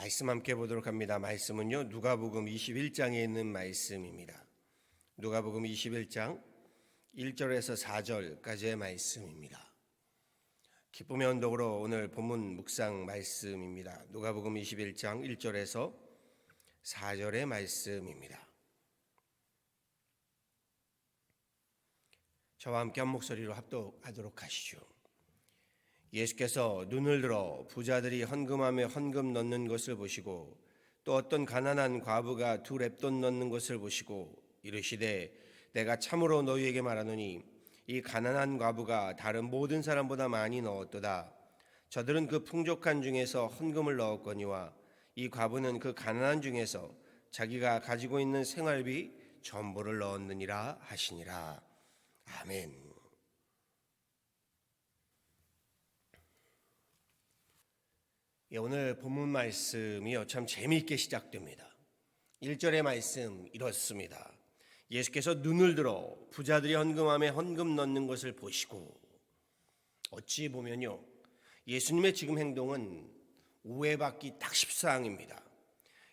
말씀 함께 보도록 합니다. 말씀은요, 누가복음 21장에 있는 말씀입니다. 누가복음 21장 1절에서 4절까지의 말씀입니다. 기쁨의 언덕으로 오늘 본문 묵상 말씀입니다. 누가복음 21장 1절에서 4절의 말씀입니다. 저와 함께 한 목소리로 합독하도록 하시죠. 예수께서 눈을 들어 부자들이 헌금함에 헌금 넣는 것을 보시고 또 어떤 가난한 과부가 2 렙돈 넣는 것을 보시고 이르시되 내가 참으로 너희에게 말하노니 이 가난한 과부가 다른 모든 사람보다 많이 넣었도다. 저들은 그 풍족한 중에서 헌금을 넣었거니와 이 과부는 그 가난한 중에서 자기가 가지고 있는 생활비 전부를 넣었느니라 하시니라. 아멘. 오늘 본문 말씀이요, 참 재미있게 시작됩니다. 1절의 말씀 이렇습니다. 예수께서 눈을 들어 부자들이 헌금함에 헌금 넣는 것을 보시고, 어찌 보면요, 예수님의 지금 행동은 오해받기 딱 십사항입니다.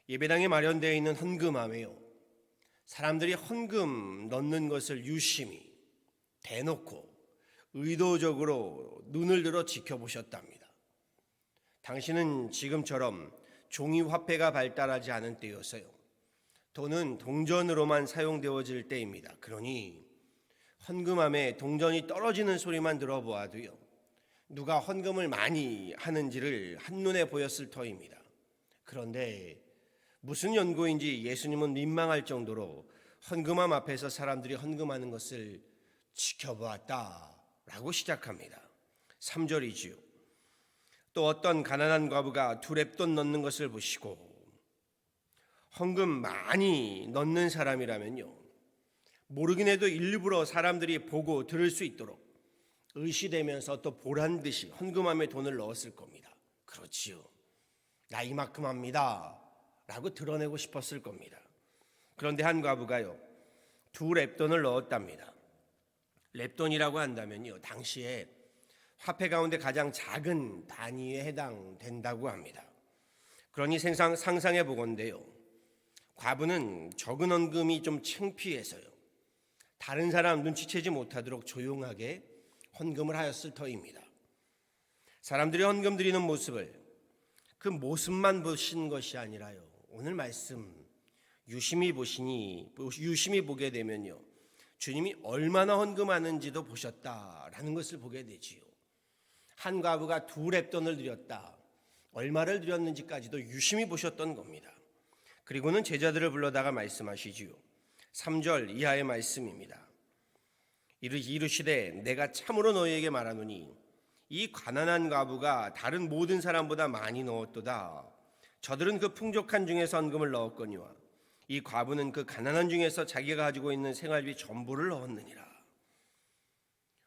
예배당에 마련되어 있는 헌금함에요, 사람들이 헌금 넣는 것을 유심히 대놓고 의도적으로 눈을 들어 지켜보셨답니다. 당신은 지금처럼 종이화폐가 발달하지 않은 때였어요. 돈은 동전으로만 사용되어질 때입니다. 그러니 헌금함에 동전이 떨어지는 소리만 들어보아도요, 누가 헌금을 많이 하는지를 한눈에 보였을 터입니다. 그런데 무슨 연고인지 예수님은 민망할 정도로 헌금함 앞에서 사람들이 헌금하는 것을 지켜보았다라고 시작합니다. 3절이지요. 또 어떤 가난한 과부가 2 렙돈 넣는 것을 보시고, 헌금 많이 넣는 사람이라면요, 모르긴 해도 일부러 사람들이 보고 들을 수 있도록 의시되면서 또 보란듯이 헌금함에 돈을 넣었을 겁니다. 그렇지요. 나 이만큼 합니다 라고 드러내고 싶었을 겁니다. 그런데 한 과부가요, 2 렙돈을 넣었답니다. 렙돈이라고 한다면요, 당시에 화폐 가운데 가장 작은 단위에 해당된다고 합니다. 그러니 상상해 보건대요, 과부는 적은 헌금이 좀 창피해서요, 다른 사람 눈치채지 못하도록 조용하게 헌금을 하였을 터입니다. 사람들이 헌금 드리는 모습을, 그 모습만 보신 것이 아니라요, 오늘 말씀 유심히 보게 되면요, 주님이 얼마나 헌금하는지도 보셨다라는 것을 보게 되지요. 한 과부가 2 렙돈을 드렸다, 얼마를 드렸는지까지도 유심히 보셨던 겁니다. 그리고는 제자들을 불러다가 말씀하시지요. 3절 이하의 말씀입니다. 이르시되 내가 참으로 너희에게 말하노니 이 가난한 과부가 다른 모든 사람보다 많이 넣었도다. 저들은 그 풍족한 중에서 헌금을 넣었거니와 이 과부는 그 가난한 중에서 자기가 가지고 있는 생활비 전부를 넣었느니라.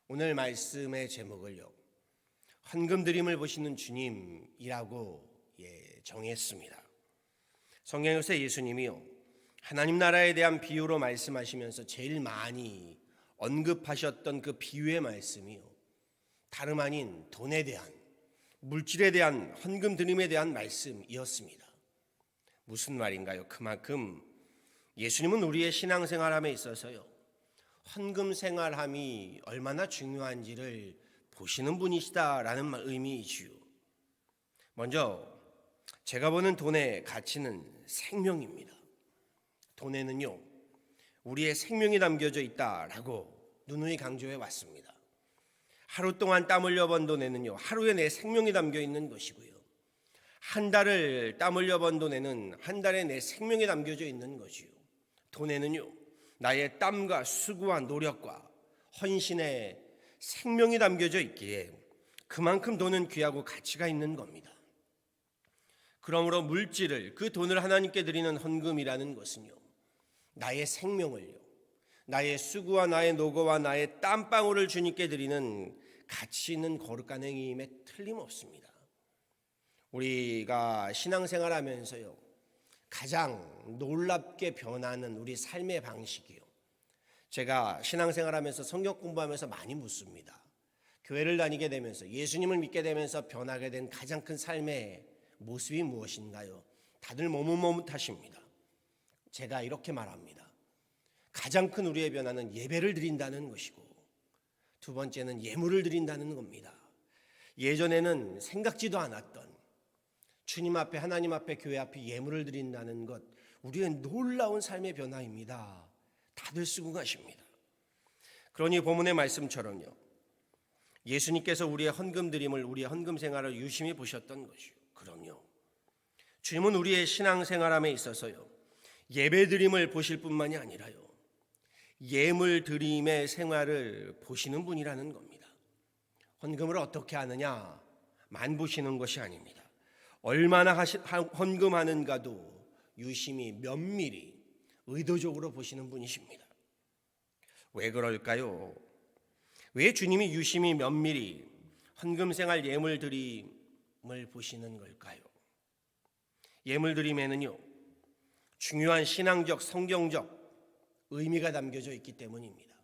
오늘 말씀의 제목을요, 헌금 드림을 보시는 주님이라고 정했습니다. 성경에서 예수님이요, 하나님 나라에 대한 비유로 말씀하시면서 제일 많이 언급하셨던 그 비유의 말씀이요, 다름 아닌 돈에 대한, 물질에 대한 헌금 드림에 대한 말씀이었습니다. 무슨 말인가요? 그만큼 예수님은 우리의 신앙생활함에 있어서요, 헌금 생활함이 얼마나 중요한지를 보시는 분이시다라는 의미이지요. 먼저 제가 보는 돈의 가치는 생명입니다. 돈에는요, 우리의 생명이 담겨져 있다라고 누누이 강조해 왔습니다. 하루 동안 땀 흘려 번 돈에는요, 하루에 내 생명이 담겨 있는 것이고요, 한 달을 땀 흘려 번 돈에는 한 달에 내 생명이 담겨져 있는 것이요, 돈에는요, 나의 땀과 수고와 노력과 헌신의 생명이 담겨져 있기에 그만큼 돈은 귀하고 가치가 있는 겁니다. 그러므로 물질을, 그 돈을 하나님께 드리는 헌금이라는 것은요, 나의 생명을요, 나의 수고와 나의 노고와 나의 땀방울을 주님께 드리는 가치 있는 거룩한 행위임에 틀림없습니다. 우리가 신앙생활하면서요, 가장 놀랍게 변하는 우리 삶의 방식이요, 제가 신앙생활하면서 성경 공부하면서 많이 묻습니다. 교회를 다니게 되면서, 예수님을 믿게 되면서 변하게 된 가장 큰 삶의 모습이 무엇인가요? 다들 머뭇머뭇하십니다. 제가 이렇게 말합니다. 가장 큰 우리의 변화는 예배를 드린다는 것이고, 두 번째는 예물을 드린다는 겁니다. 예전에는 생각지도 않았던 주님 앞에, 하나님 앞에, 교회 앞에 예물을 드린다는 것, 우리의 놀라운 삶의 변화입니다. 다들 수긍하십니다. 그러니 본문의 말씀처럼요, 예수님께서 우리의 헌금 드림을, 우리의 헌금 생활을 유심히 보셨던 것이요. 그럼요, 주님은 우리의 신앙생활함에 있어서요, 예배 드림을 보실 뿐만이 아니라요, 예물 드림의 생활을 보시는 분이라는 겁니다. 헌금을 어떻게 하느냐 만 보시는 것이 아닙니다. 얼마나 헌금하는가도 유심히 면밀히 의도적으로 보시는 분이십니다. 왜 그럴까요? 왜 주님이 유심히 면밀히 헌금 생활 예물 드림을 보시는 걸까요? 예물 드림에는요, 중요한 신앙적, 성경적 의미가 담겨져 있기 때문입니다.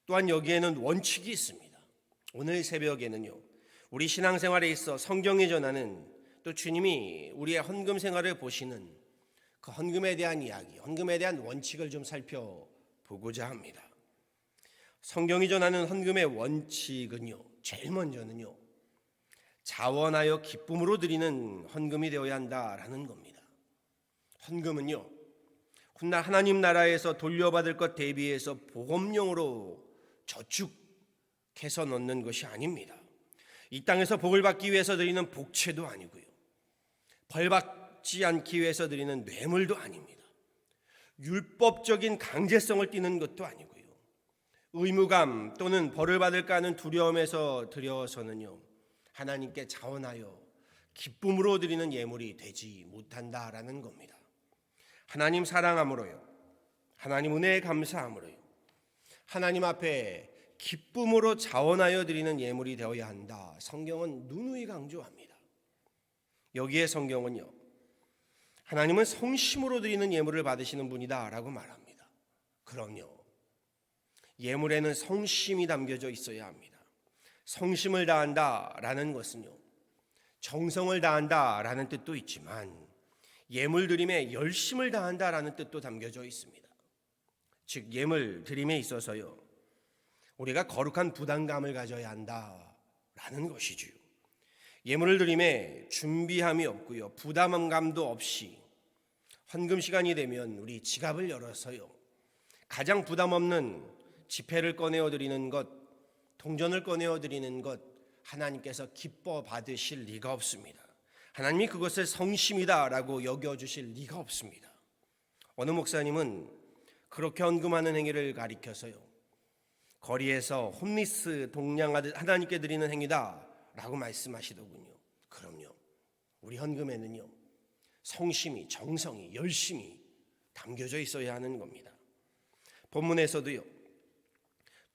또한 여기에는 원칙이 있습니다. 오늘 새벽에는요, 우리 신앙생활에 있어 성경이 전하는, 또 주님이 우리의 헌금 생활을 보시는 그 헌금에 대한 이야기, 헌금에 대한 원칙을 좀 살펴보고자 합니다. 성경이 전하는 헌금의 원칙은요, 제일 먼저는요, 자원하여 기쁨으로 드리는 헌금이 되어야 한다라는 겁니다. 헌금은요, 훗날 하나님 나라에서 돌려받을 것 대비해서 보험용으로 저축해서 넣는 것이 아닙니다. 이 땅에서 복을 받기 위해서 드리는 복채도 아니고요, 벌받지 않기 위해서 드리는 뇌물도 아닙니다. 율법적인 강제성을 띠는 것도 아니고요, 의무감 또는 벌을 받을까 하는 두려움에서 드려서는요, 하나님께 자원하여 기쁨으로 드리는 예물이 되지 못한다라는 겁니다. 하나님 사랑함으로요, 하나님 은혜에 감사함으로요, 하나님 앞에 기쁨으로 자원하여 드리는 예물이 되어야 한다. 성경은 누누이 강조합니다. 여기에 성경은요, 하나님은 성심으로 드리는 예물을 받으시는 분이다 라고 말합니다. 그럼요, 예물에는 성심이 담겨져 있어야 합니다. 성심을 다한다라는 것은요, 정성을 다한다라는 뜻도 있지만 예물 드림에 열심을 다한다라는 뜻도 담겨져 있습니다. 즉, 예물 드림에 있어서요, 우리가 거룩한 부담감을 가져야 한다라는 것이지요. 예물을 드림에 준비함이 없고요, 부담감도 없이 헌금 시간이 되면 우리 지갑을 열어서요, 가장 부담 없는 지폐를 꺼내어 드리는 것, 동전을 꺼내어 드리는 것, 하나님께서 기뻐 받으실 리가 없습니다. 하나님이 그것을 성심이다라고 여겨주실 리가 없습니다. 어느 목사님은 그렇게 헌금하는 행위를 가리켜서요, 거리에서 홈리스 동냥하듯 하나님께 드리는 행위다라고 말씀하시더군요. 그럼요, 우리 헌금에는요, 성심이, 정성이, 열심이 담겨져 있어야 하는 겁니다. 본문에서도요,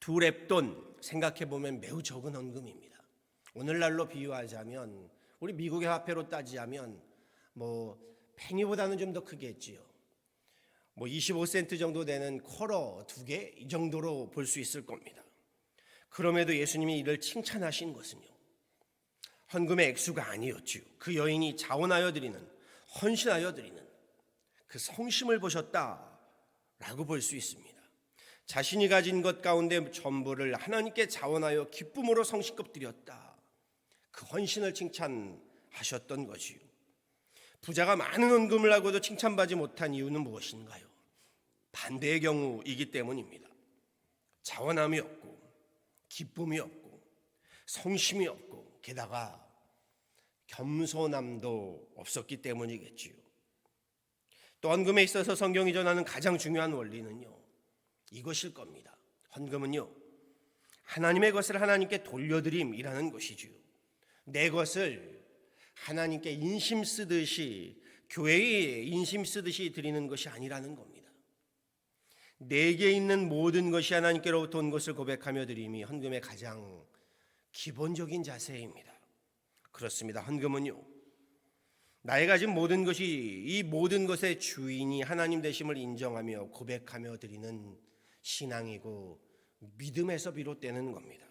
두 렙돈, 생각해보면 매우 적은 헌금입니다. 오늘날로 비유하자면, 우리 미국의 화폐로 따지자면 페니보다는 좀 더 크겠지요. 25센트 정도 되는 쿼러 2개 이 정도로 볼 수 있을 겁니다. 그럼에도 예수님이 이를 칭찬하신 것은요, 헌금의 액수가 아니었지요. 그 여인이 자원하여 드리는, 헌신하여 드리는 그 성심을 보셨다라고 볼 수 있습니다. 자신이 가진 것 가운데 전부를 하나님께 자원하여 기쁨으로 성심껏 드렸다, 그 헌신을 칭찬하셨던 것이요. 부자가 많은 헌금을 하고도 칭찬받지 못한 이유는 무엇인가요? 반대의 경우이기 때문입니다. 자원함이 없고, 기쁨이 없고, 성심이 없고, 게다가 겸손함도 없었기 때문이겠지요. 또 헌금에 있어서 성경이 전하는 가장 중요한 원리는요, 이것일 겁니다. 헌금은요, 하나님의 것을 하나님께 돌려드림이라는 것이지요. 내 것을 하나님께 인심 쓰듯이, 교회에 인심 쓰듯이 드리는 것이 아니라는 겁니다. 내게 있는 모든 것이 하나님께로부터 온 것을 고백하며 드림이 헌금의 가장 기본적인 자세입니다. 그렇습니다. 헌금은요, 나의 가진 모든 것이, 이 모든 것의 주인이 하나님 되심을 인정하며 고백하며 드리는 신앙이고 믿음에서 비롯되는 겁니다.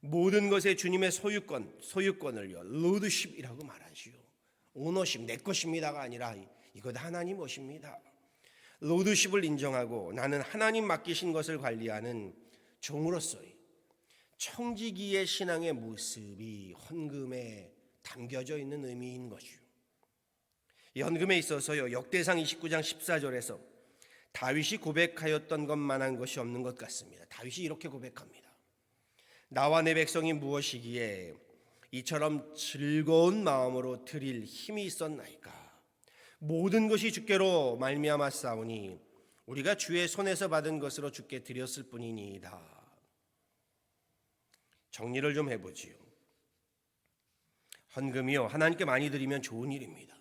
모든 것의 주님의 소유권을요, 로드십이라고 말하지요. 오너십, 내 것입니다가 아니라 이것 하나님 것입니다. 로드십을 인정하고 나는 하나님 맡기신 것을 관리하는 종으로서의 청지기의 신앙의 모습이 헌금에 담겨져 있는 의미인 것이요. 이 헌금에 있어서요, 역대상 29장 14절에서 다윗이 고백하였던 것만한 것이 없는 것 같습니다. 다윗이 이렇게 고백합니다. 나와 내 백성이 무엇이기에 이처럼 즐거운 마음으로 드릴 힘이 있었나이까. 모든 것이 주께로 말미암아 싸우니 우리가 주의 손에서 받은 것으로 주께 드렸을 뿐이니이다. 정리를 좀 해보지요. 헌금이요, 하나님께 많이 드리면 좋은 일입니다.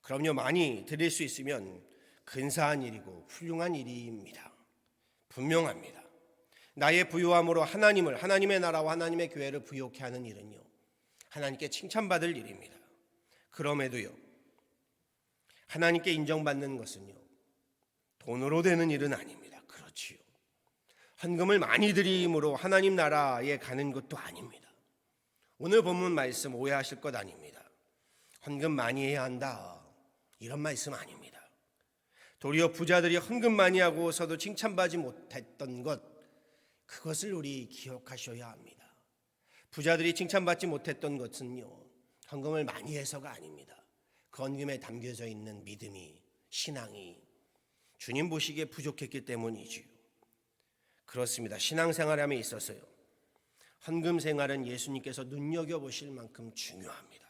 그럼요, 많이 드릴 수 있으면 근사한 일이고 훌륭한 일입니다. 분명합니다. 나의 부요함으로 하나님을, 하나님의 나라와 하나님의 교회를 부요케 하는 일은요, 하나님께 칭찬받을 일입니다. 그럼에도요, 하나님께 인정받는 것은요, 돈으로 되는 일은 아닙니다. 그렇지요. 헌금을 많이 드림으로 하나님 나라에 가는 것도 아닙니다. 오늘 본문 말씀 오해하실 것 아닙니다. 헌금 많이 해야 한다, 이런 말씀 아닙니다. 도리어 부자들이 헌금 많이 하고서도 칭찬받지 못했던 것, 그것을 우리 기억하셔야 합니다. 부자들이 칭찬받지 못했던 것은요, 헌금을 많이 해서가 아닙니다. 그 헌금에 담겨져 있는 믿음이, 신앙이 주님 보시기에 부족했기 때문이지요. 그렇습니다. 신앙생활함에 있어서요, 헌금 생활은 예수님께서 눈여겨보실 만큼 중요합니다.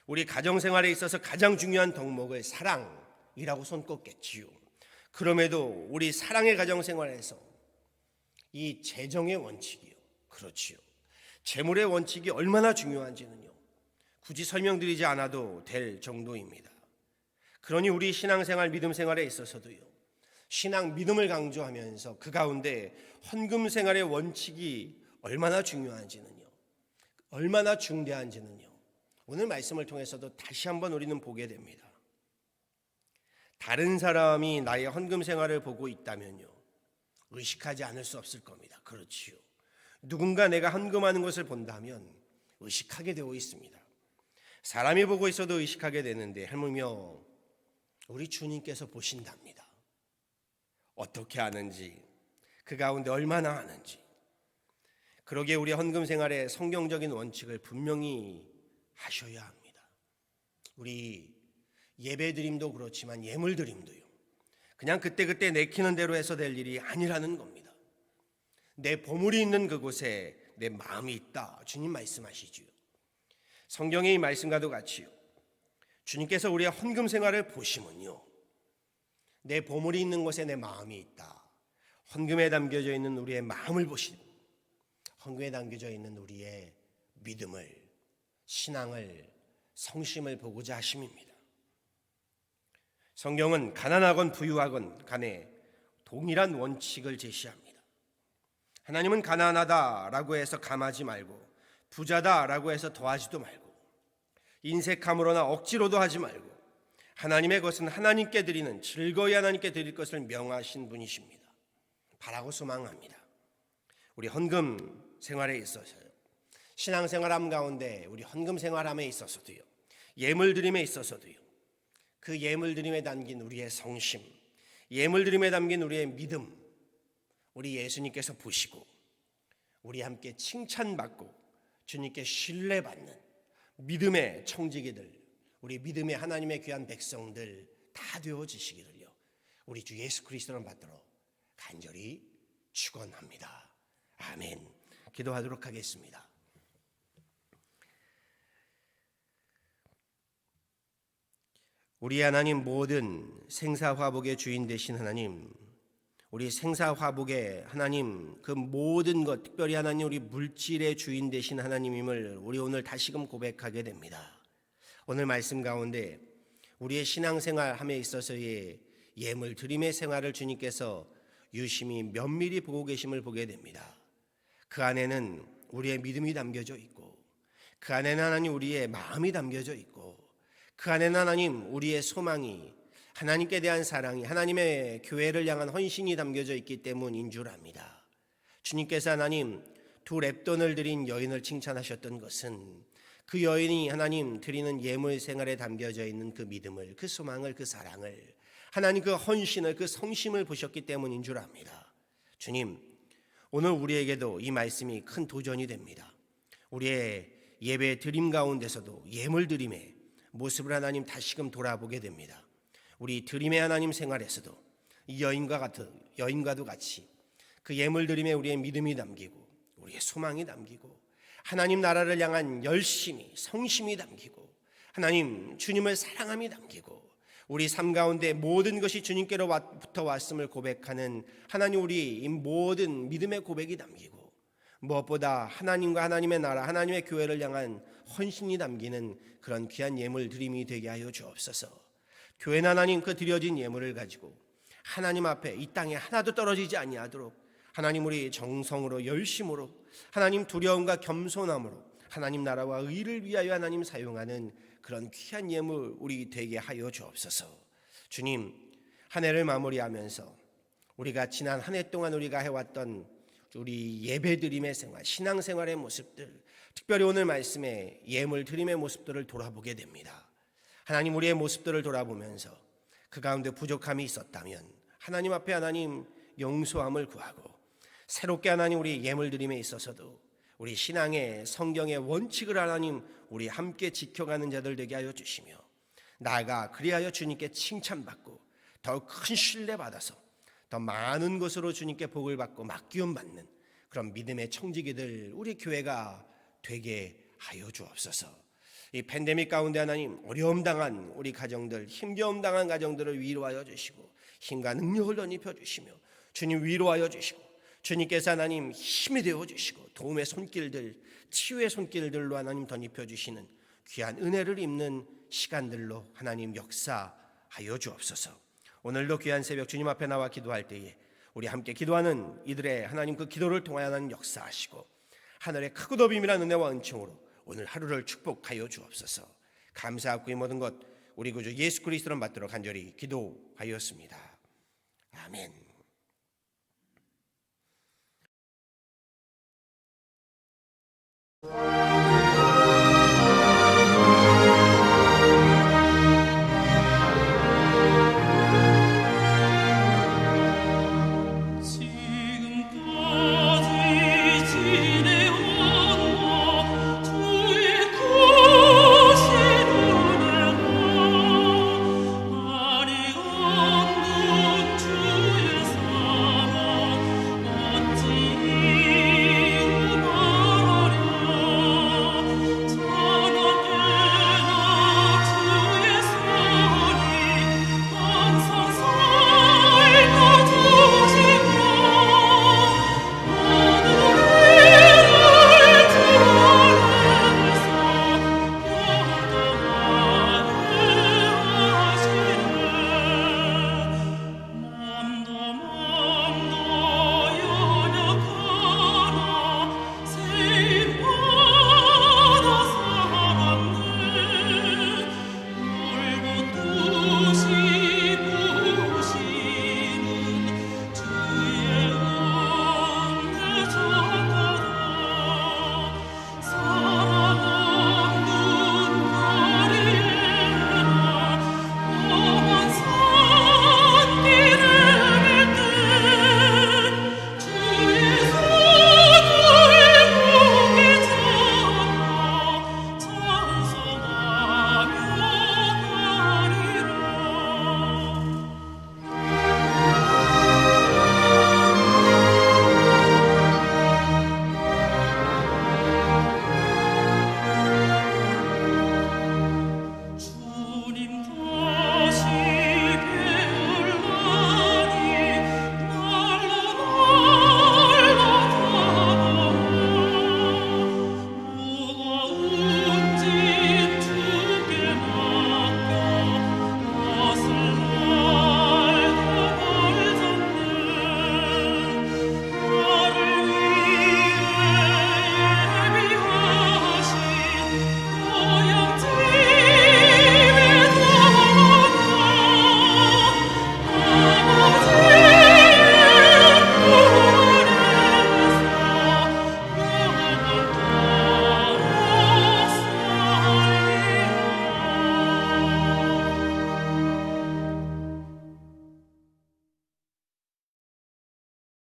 우리 가정생활에 있어서 가장 중요한 덕목을 사랑이라고 손꼽겠지요. 그럼에도 우리 사랑의 가정생활에서 이 재정의 원칙이요, 그렇지요, 재물의 원칙이 얼마나 중요한지는요, 굳이 설명드리지 않아도 될 정도입니다. 그러니 우리 신앙생활, 믿음생활에 있어서도요, 신앙, 믿음을 강조하면서 그 가운데 헌금 생활의 원칙이 얼마나 중요한지는요, 얼마나 중대한지는요, 오늘 말씀을 통해서도 다시 한번 우리는 보게 됩니다. 다른 사람이 나의 헌금 생활을 보고 있다면요, 의식하지 않을 수 없을 겁니다. 그렇지요. 누군가 내가 헌금하는 것을 본다면 의식하게 되어 있습니다. 사람이 보고 있어도 의식하게 되는데, 하물며 우리 주님께서 보신답니다. 어떻게 하는지, 그 가운데 얼마나 하는지. 그러기에 우리 헌금 생활의 성경적인 원칙을 분명히 하셔야 합니다. 우리 예배드림도 그렇지만 예물드림도요, 그냥 그때그때 내키는 대로 해서 될 일이 아니라는 겁니다. 내 보물이 있는 그곳에 내 마음이 있다, 주님 말씀하시지요. 성경의 이 말씀과도 같이요, 주님께서 우리의 헌금 생활을 보시면요, 내 보물이 있는 곳에 내 마음이 있다. 헌금에 담겨져 있는 우리의 마음을 보시고, 헌금에 담겨져 있는 우리의 믿음을, 신앙을, 성심을 보고자 하심입니다. 성경은 가난하건 부유하건 간에 동일한 원칙을 제시합니다. 하나님은 가난하다라고 해서 감하지 말고, 부자다라고 해서 더하지도 말고, 인색함으로나 억지로도 하지 말고, 하나님의 것은 하나님께 드리는, 즐거이 하나님께 드릴 것을 명하신 분이십니다. 바라고 소망합니다. 우리 헌금 생활에 있어서요, 신앙생활함 가운데 우리 헌금 생활함에 있어서도요, 예물드림에 있어서도요, 그 예물드림에 담긴 우리의 성심, 예물드림에 담긴 우리의 믿음, 우리 예수님께서 보시고 우리 함께 칭찬받고 주님께 신뢰받는 믿음의 청지기들, 우리 믿음의 하나님의 귀한 백성들 다 되어지시기를요, 우리 주 예수 그리스도를 받들어 간절히 축원합니다. 아멘. 기도하도록 하겠습니다. 우리 하나님, 모든 생사화복의 주인 되신 하나님, 우리 생사화복의 하나님, 그 모든 것, 특별히 하나님 우리 물질의 주인 되신 하나님임을 우리 오늘 다시금 고백하게 됩니다. 오늘 말씀 가운데 우리의 신앙생활함에 있어서의 예물 드림의 생활을 주님께서 유심히 면밀히 보고 계심을 보게 됩니다. 그 안에는 우리의 믿음이 담겨져 있고, 그 안에는 하나님 우리의 마음이 담겨져 있고, 그 안에는 하나님 우리의 소망이, 하나님께 대한 사랑이, 하나님의 교회를 향한 헌신이 담겨져 있기 때문인 줄 압니다. 주님께서 하나님 두 렙돈을 드린 여인을 칭찬하셨던 것은 그 여인이 하나님 드리는 예물 생활에 담겨져 있는 그 믿음을, 그 소망을, 그 사랑을, 하나님 그 헌신을, 그 성심을 보셨기 때문인 줄 압니다. 주님, 오늘 우리에게도 이 말씀이 큰 도전이 됩니다. 우리의 예배 드림 가운데서도 예물 드림의 모습을 하나님 다시금 돌아보게 됩니다. 우리 드림의 하나님 생활에서도 이 여인과도 같이 그 예물 드림에 우리의 믿음이 담기고 우리의 소망이 담기고 하나님 나라를 향한 열심이, 성심이 담기고 하나님 주님을 사랑함이 담기고 우리 삶 가운데 모든 것이 주님께로부터 왔음을 고백하는 하나님 우리 이 모든 믿음의 고백이 담기고 무엇보다 하나님과 하나님의 나라, 하나님의 교회를 향한 헌신이 담기는 그런 귀한 예물 드림이 되게 하여 주옵소서. 교회는 하나님 그 드려진 예물을 가지고 하나님 앞에 이 땅에 하나도 떨어지지 아니하도록 하나님 우리 정성으로 열심으로 하나님 두려움과 겸손함으로 하나님 나라와 의를 위하여 하나님 사용하는 그런 귀한 예물 우리 되게 하여 주옵소서. 주님, 한 해를 마무리하면서 우리가 지난 한 해 동안 우리가 해왔던 우리 예배드림의 생활, 신앙생활의 모습들, 특별히 오늘 말씀에 예물 드림의 모습들을 돌아보게 됩니다. 하나님 우리의 모습들을 돌아보면서 그 가운데 부족함이 있었다면 하나님 앞에 하나님 용서함을 구하고 새롭게 하나님 우리 예물 드림에 있어서도 우리 신앙의 성경의 원칙을 하나님 우리 함께 지켜가는 자들 되게 하여 주시며 나아가 그리하여 주님께 칭찬받고 더 큰 신뢰 받아서 더 많은 것으로 주님께 복을 받고 맡기움 받는 그런 믿음의 청지기들 우리 교회가 되게 하여 주옵소서. 이 팬데믹 가운데 하나님 어려움 당한 우리 가정들, 힘겨움 당한 가정들을 위로하여 주시고 힘과 능력을 덧입혀 주시며 주님 위로하여 주시고 주님께서 하나님 힘이 되어 주시고 도움의 손길들, 치유의 손길들로 하나님 덧입혀 주시는 귀한 은혜를 입는 시간들로 하나님 역사하여 주옵소서. 오늘도 귀한 새벽 주님 앞에 나와 기도할 때에 우리 함께 기도하는 이들의 하나님 그 기도를 통하여 하나님 역사하시고 하늘의 크고 더 비밀한 은혜와 은총으로 오늘 하루를 축복하여 주옵소서. 감사하고 이 모든 것 우리 구주 예수 그리스도를 받들어 간절히 기도하였습니다. 아멘.